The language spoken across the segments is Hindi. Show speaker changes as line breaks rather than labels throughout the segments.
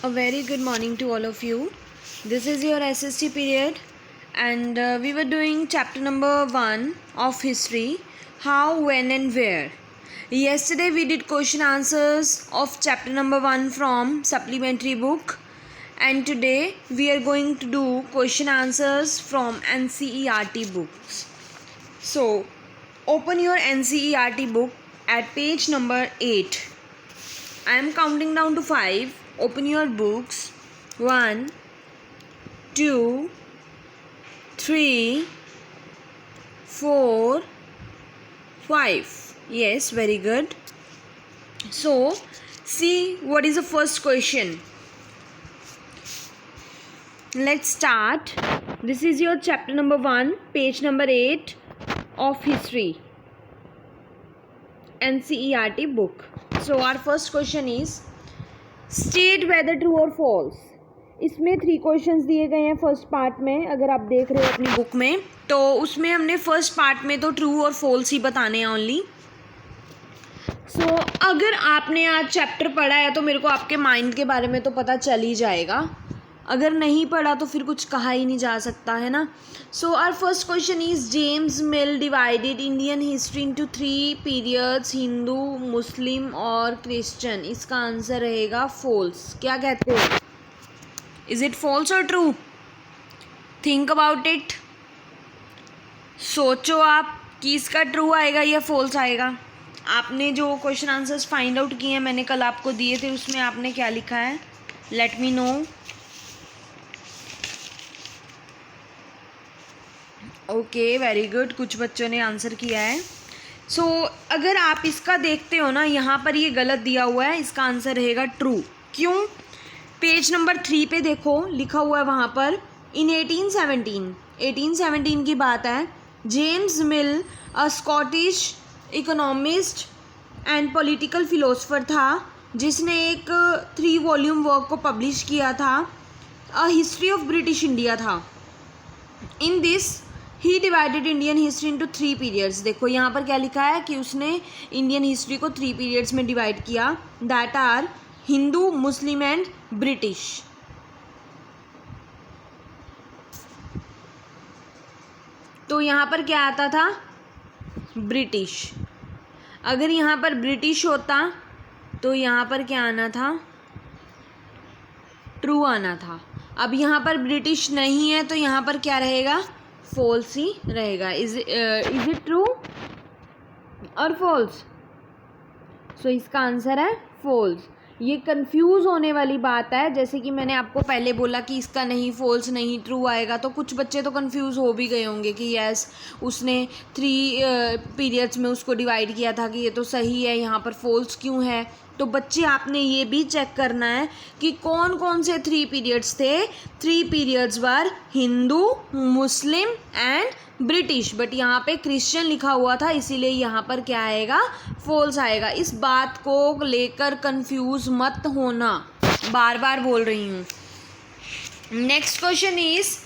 A very good morning to all of you. This is your SST period, and we were doing chapter number 1 of history, how, when, and where. Yesterday we did question answers of chapter number 1 from supplementary book, and today we are going to do question answers from NCERT books. So, open your NCERT book at page number 8. I am counting down to 5. Open your books. 1, 2, 3, 4, 5. Yes, very good. So, see what is the first question. Let's start. This is your chapter number 1, page number 8 of history. NCERT book. So, our first question is state whether true और फॉल्स. इसमें 3 क्वेश्चंस दिए गए हैं फर्स्ट पार्ट में. अगर आप देख रहे हो अपनी बुक में तो उसमें हमने फर्स्ट पार्ट में तो ट्रू और फॉल्स ही बताने हैं ओनली. सो अगर आपने आज चैप्टर पढ़ा है तो मेरे को आपके माइंड के बारे में तो पता चल ही जाएगा. अगर नहीं पढ़ा तो फिर कुछ कहा ही नहीं जा सकता है ना. So our first question is James Mill divided Indian history into 3 periods, Hindu, Muslim और क्रिश्चियन. इसका आंसर रहेगा फॉल्स. क्या कहते हो? इज इट फॉल्स और ट्रू? Think about it. सोचो आप कि इसका ट्रू आएगा या फॉल्स आएगा. आपने जो क्वेश्चन आंसर्स फाइंड आउट किए हैं मैंने कल आपको दिए थे उसमें आपने क्या लिखा है? Let me know. Okay, very good. कुछ बच्चों ने आंसर किया है. सो अगर आप इसका देखते हो ना, यहाँ पर ये गलत दिया हुआ है. इसका आंसर रहेगा ट्रू. क्यों? पेज नंबर 3 पे देखो लिखा हुआ है वहाँ पर इन 1817 की बात है. James mill a Scottish economist and political philosopher था जिसने एक 3 वॉल्यूम वर्क को पब्लिश किया था. A history of British India था. In this he divided Indian history into 3 periods. देखो यहाँ पर क्या लिखा है कि उसने इंडियन हिस्ट्री को 3 पीरियड्स में डिवाइड किया. That are Hindu, Muslim and British. तो यहाँ पर क्या आता था? ब्रिटिश. अगर यहाँ पर ब्रिटिश होता तो यहाँ पर क्या आना था? ट्रू आना था. अब यहाँ पर ब्रिटिश नहीं है तो यहाँ पर क्या रहेगा? फॉल्स ही रहेगा. इज इट ट्रू और फॉल्स? सो इसका आंसर है फॉल्स. ये कंफ्यूज होने वाली बात है. जैसे कि मैंने आपको पहले बोला कि इसका नहीं फॉल्स नहीं ट्रू आएगा तो कुछ बच्चे तो कंफ्यूज हो भी गए होंगे कि यस उसने 3 पीरियड्स में उसको डिवाइड किया था कि ये तो सही है, यहाँ पर फॉल्स क्यों है. तो बच्चे आपने ये भी चेक करना है कि कौन कौन से 3 पीरियड्स थे. 3 periods were Hindu, Muslim and British. But यहाँ पे क्रिश्चियन लिखा हुआ था इसीलिए यहाँ पर क्या आएगा? फॉल्स आएगा. इस बात को लेकर कंफ्यूज मत होना, बार बार बोल रही हूँ. Next question is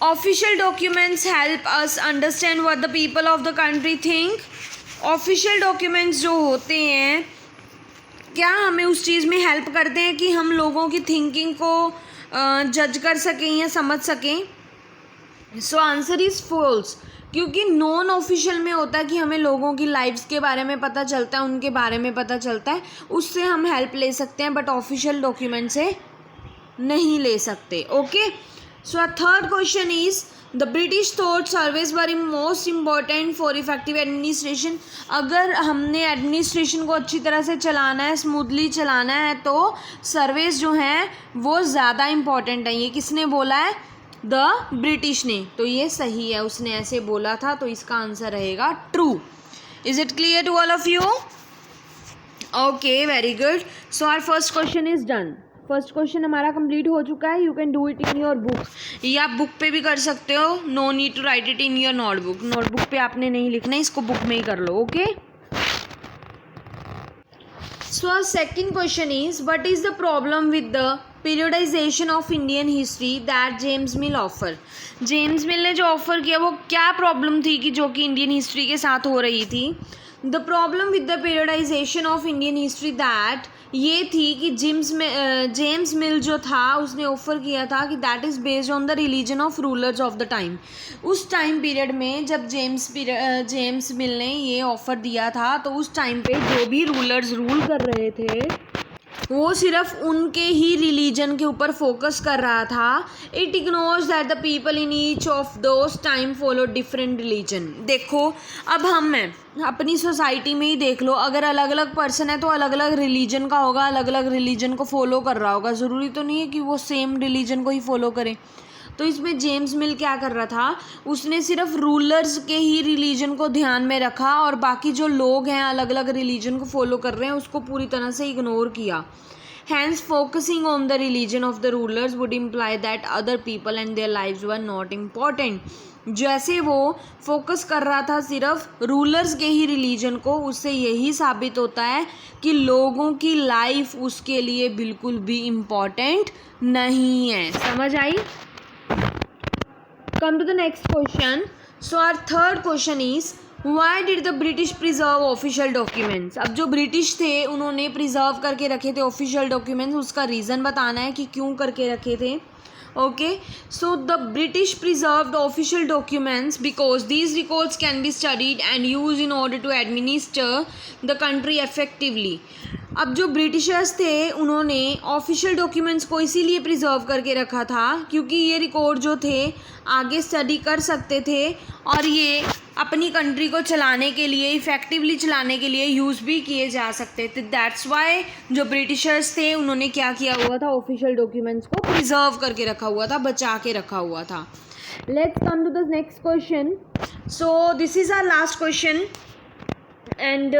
official documents help us understand what the people of the country think. Official documents जो होते हैं क्या हमें उस चीज़ में हेल्प करते हैं कि हम लोगों की थिंकिंग को जज कर सकें या समझ सकें? So answer is false. क्योंकि नॉन ऑफिशियल में होता है कि हमें लोगों की लाइफ्स के बारे में पता चलता है, उनके बारे में पता चलता है, उससे हम हेल्प ले सकते हैं. बट ऑफिशियल डॉक्यूमेंट से नहीं ले सकते. Okay. So third question is the British thought service were most important for effective administration. अगर हमने एडमिनिस्ट्रेशन को अच्छी तरह से चलाना है, स्मूथली चलाना है तो सर्विस जो हैं वो ज़्यादा इम्पॉर्टेंट है. ये किसने बोला है? द ब्रिटिश ने. तो ये सही है, उसने ऐसे बोला था. तो इसका आंसर रहेगा true. Is it clear to all of you? Okay, very good. So our first question is done. First question हमारा कंप्लीट हो चुका है. You can do it in your book. ये आप बुक पे भी कर सकते हो. No need to write it in your notebook. Notebook पे आपने नहीं लिखना है, इसको बुक में ही कर लो. Okay. So second question is what is the problem with the periodization of Indian history that James Mill offer. James Mill ने जो ऑफर किया वो क्या प्रॉब्लम थी कि जो कि इंडियन हिस्ट्री के साथ हो रही थी? The problem with the periodization of Indian history that ये थी कि जेम्स मिल जो था उसने ऑफ़र किया था कि that is based on the religion of rulers of the time. उस टाइम पीरियड में जब जेम्स मिल ने ये ऑफ़र दिया था तो उस टाइम पे जो भी रूलर्स रूल कर रहे थे वो सिर्फ उनके ही रिलीजन के ऊपर फोकस कर रहा था। It ignores that the people in each of those time follow different religion. देखो अब हम हैं अपनी सोसाइटी में ही देख लो, अगर अलग अलग पर्सन है तो अलग अलग रिलीजन का होगा, अलग अलग रिलीजन को फॉलो कर रहा होगा, ज़रूरी तो नहीं है कि वो सेम रिलीजन को ही फॉलो करे। तो इसमें जेम्स मिल क्या कर रहा था, उसने सिर्फ रूलर्स के ही रिलीजन को ध्यान में रखा और बाकी जो लोग हैं अलग अलग रिलीजन को फॉलो कर रहे हैं उसको पूरी तरह से इग्नोर किया। Hence, focusing on the religion of the rulers would imply that other people and their lives were not important. जैसे वो फोकस कर रहा था सिर्फ रूलर्स के ही रिलीजन को, उससे यही साबित होता है कि लोगों की लाइफ उसके लिए बिल्कुल भी इम्पॉर्टेंट नहीं है। समझ आई? Come to the next question. So our third question is why did the British preserve official documents? अब जो ब्रिटिश थे उन्होंने प्रिजर्व करके रखे थे ऑफिशियल डॉक्यूमेंट्स, उसका रीज़न बताना है कि क्यों करके रखे थे। Okay, so the British preserved official documents because these records can be studied and used in order to administer the country effectively. अब जो ब्रिटिशर्स थे उन्होंने ऑफिशियल डॉक्यूमेंट्स को इसीलिए प्रिजर्व करके रखा था क्योंकि ये रिकॉर्ड जो थे आगे स्टडी कर सकते थे और ये अपनी कंट्री को चलाने के लिए, इफ़ेक्टिवली चलाने के लिए यूज़ भी किए जा सकते थे। दैट्स वाई जो ब्रिटिशर्स थे उन्होंने क्या किया हुआ था, ऑफिशियल डॉक्यूमेंट्स को प्रिजर्व करके रखा हुआ था, बचा के रखा हुआ था। Let's come to the next question. So this is our last question and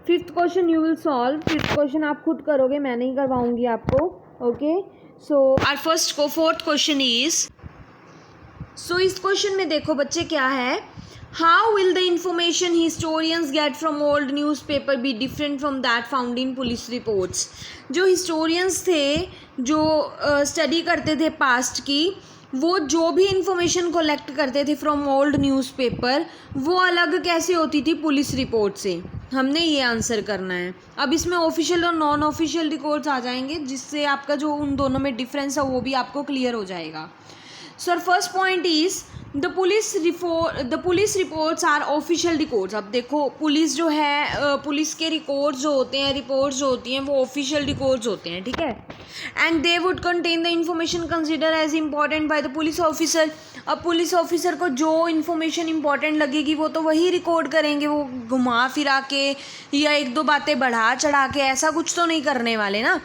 fifth question you will solve. Fifth question आप खुद करोगे, मैं नहीं करवाऊँगी आपको। Okay, so our fourth question is, so इस क्वेश्चन में देखो बच्चे क्या है, how will the information historians get from old newspaper be different from that found in police reports. जो हिस्टोरियंस थे जो स्टडी करते थे पास्ट की, वो जो भी इंफॉर्मेशन कलेक्ट करते थे फ्रॉम ओल्ड न्यूज़पेपर वो अलग कैसे होती थी पुलिस रिपोर्ट से, हमने ये आंसर करना है। अब इसमें ऑफिशियल और नॉन ऑफिशियल रिकॉर्ड्स आ जाएंगे जिससे आपका जो उन दोनों में डिफरेंस है वो भी आपको क्लियर हो जाएगा। So first point is the police reports are official records. अब देखो पुलिस जो है, पुलिस के रिकॉर्ड्स जो होते हैं, रिपोर्ट्स जो होती हैं वो ऑफिशियल रिकॉर्ड्स होते हैं, ठीक है। And they would contain the information consider as important by the police officer. अब पुलिस ऑफिसर को जो इन्फॉर्मेशन इंपॉर्टेंट लगेगी वो तो वही रिकॉर्ड करेंगे, वो घुमा फिरा के या एक दो बातें बढ़ा चढ़ा के ऐसा कुछ तो नहीं करने वाले ना।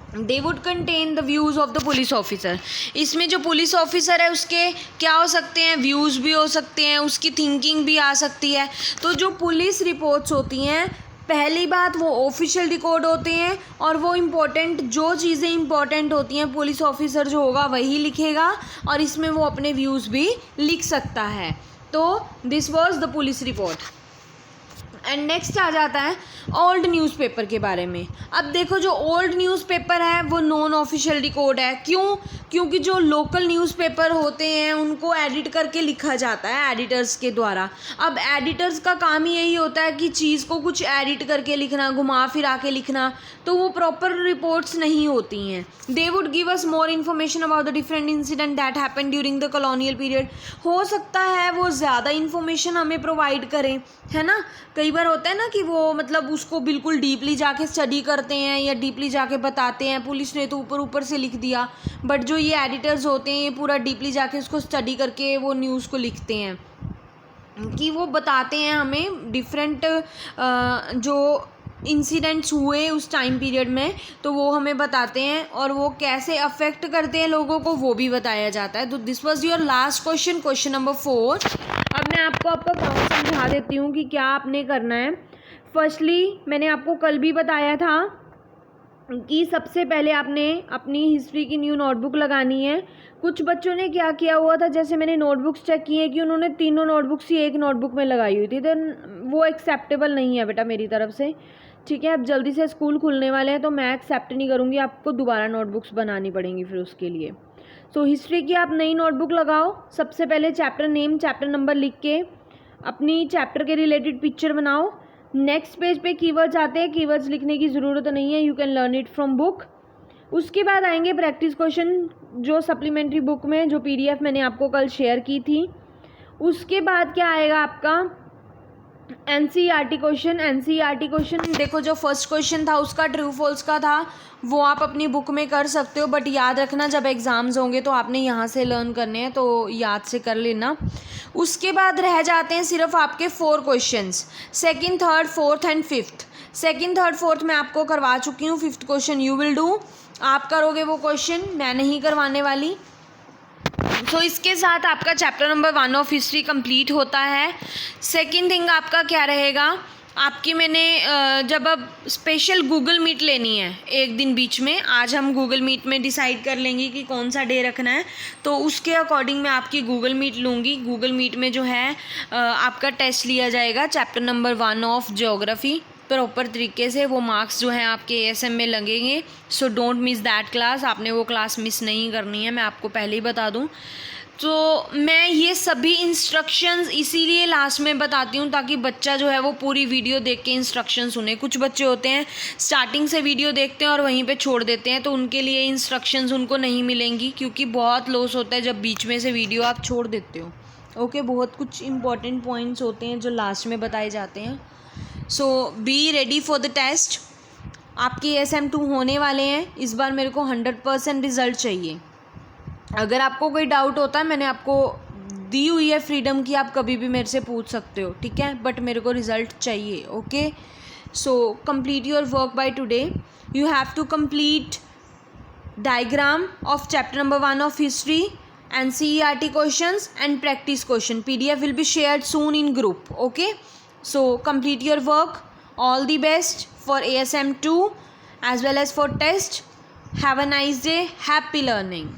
दे would contain the views of the police officer. इसमें जो पुलिस ऑफिसर है उसके क्या हो सकते हैं, व्यूज़ भी हो सकते हैं, उसकी थिंकिंग भी आ सकती है। तो जो पुलिस रिपोर्ट्स होती हैं, पहली बात वो ऑफिशियल रिकॉर्ड होते हैं और वो इम्पोर्टेंट जो चीज़ें इम्पोर्टेंट होती हैं पुलिस ऑफिसर जो होगा वही लिखेगा और इसमें वो अपने व्यूज़ भी लिख सकता है। तो this was the police report. And next आ जाता है ओल्ड न्यूज़पेपर के बारे में। अब देखो जो ओल्ड न्यूज़पेपर है वो नॉन ऑफिशियल रिकॉर्ड है। क्यों? क्योंकि जो लोकल न्यूज़पेपर होते हैं उनको एडिट करके लिखा जाता है एडिटर्स के द्वारा। अब एडिटर्स का काम ही यही होता है कि चीज़ को कुछ एडिट करके लिखना, घुमा फिरा के लिखना, तो वो प्रॉपर रिपोर्ट्स नहीं होती हैं। They would give us more information about the different incident that happen during the colonial period. हो सकता है वो ज़्यादा इन्फॉर्मेशन हमें प्रोवाइड करें, है ना। कई बार होता है ना कि वो मतलब उसको बिल्कुल डीपली जाके स्टडी करते हैं या डीपली जाके बताते हैं। पुलिस ने तो ऊपर ऊपर से लिख दिया, बट जो ये एडिटर्स होते हैं ये पूरा डीपली जाके उसको स्टडी करके वो न्यूज़ को लिखते हैं कि वो बताते हैं हमें डिफरेंट जो इंसिडेंट्स हुए उस टाइम पीरियड में, तो वो हमें बताते हैं और वो कैसे अफेक्ट करते हैं लोगों को वो भी बताया जाता है। तो this was your last question, question number 4। अब मैं आपको आपका काम समझा देती हूँ कि क्या आपने करना है। फर्स्टली मैंने आपको कल भी बताया था कि सबसे पहले आपने अपनी हिस्ट्री की न्यू नोटबुक लगानी है। कुछ बच्चों ने क्या किया हुआ था, जैसे मैंने नोटबुक्स चेक की है कि उन्होंने तीनों नोटबुक्स ही एक नोटबुक में लगाई हुई थी, तो वो एक्सेप्टेबल नहीं है बेटा मेरी तरफ से, ठीक है। अब जल्दी से स्कूल खुलने वाले हैं तो मैं एक्सेप्ट नहीं करूँगी, आपको दोबारा नोटबुक्स बनानी पड़ेंगी फिर उसके लिए। सो हिस्ट्री की आप नई नोटबुक लगाओ। सबसे पहले चैप्टर नेम, चैप्टर नंबर लिख के अपनी चैप्टर के रिलेटेड पिक्चर बनाओ। नेक्स्ट पेज पे कीवर्ड्स आते हैं, कीवर्ड्स लिखने की ज़रूरत नहीं है, you can learn it from book. उसके बाद आएंगे प्रैक्टिस क्वेश्चन जो सप्लीमेंट्री बुक में जो PDF मैंने आपको कल शेयर की थी। उसके बाद क्या आएगा आपका NCERT क्वेश्चन। NCERT क्वेश्चन देखो, जो फर्स्ट क्वेश्चन था उसका ट्रू फॉल्स का था, वो आप अपनी बुक में कर सकते हो, बट याद रखना जब एग्ज़ाम्स होंगे तो आपने यहाँ से लर्न करने हैं, तो याद से कर लेना। उसके बाद रह जाते हैं सिर्फ आपके 4 questions, second, third, fourth and fifth. Second, third, fourth मैं आपको करवा चुकी हूँ, fifth question you will do, आप करोगे वो क्वेश्चन, मैं नहीं करवाने वाली। तो इसके साथ आपका chapter number 1 of history complete होता है। सेकंड थिंग आपका क्या रहेगा, आपकी मैंने जब अब स्पेशल गूगल मीट लेनी है एक दिन बीच में, आज हम गूगल मीट में डिसाइड कर लेंगे कि कौन सा डे रखना है, तो उसके अकॉर्डिंग मैं आपकी गूगल मीट लूँगी। गूगल मीट में जो है आपका टेस्ट लिया जाएगा chapter number 1 of geography, proper तरीके से वो मार्क्स जो हैं आपके ASM में लगेंगे। So don't miss that class, आपने वो क्लास मिस नहीं करनी है, मैं आपको पहले ही बता दूं। तो मैं ये सभी इंस्ट्रक्शंस इसीलिए लास्ट में बताती हूँ ताकि बच्चा जो है वो पूरी वीडियो देख के इंस्ट्रक्शन सुने। कुछ बच्चे होते हैं स्टार्टिंग से वीडियो देखते हैं और वहीं पे छोड़ देते हैं, तो उनके लिए इंस्ट्रक्शंस उनको नहीं मिलेंगी, क्योंकि बहुत लॉस होता है जब बीच में से वीडियो आप छोड़ देते हो। ओके, बहुत कुछ इंपॉर्टेंट पॉइंट्स होते हैं जो लास्ट में बताए जाते हैं। So be ready for the test. आपके ASM 2 होने वाले हैं, इस बार मेरे को 100% रिज़ल्ट चाहिए। अगर आपको कोई डाउट होता है, मैंने आपको दी हुई है फ्रीडम की, आप कभी भी मेरे से पूछ सकते हो, ठीक है, बट मेरे को रिज़ल्ट चाहिए। Okay, so complete your work by today. You have to complete diagram of chapter number 1 of history, NCERT questions and practice question. PDF will be shared soon in group. Okay, so complete your work. All the best for ASM 2 as well as for test. Have a nice day. Happy learning.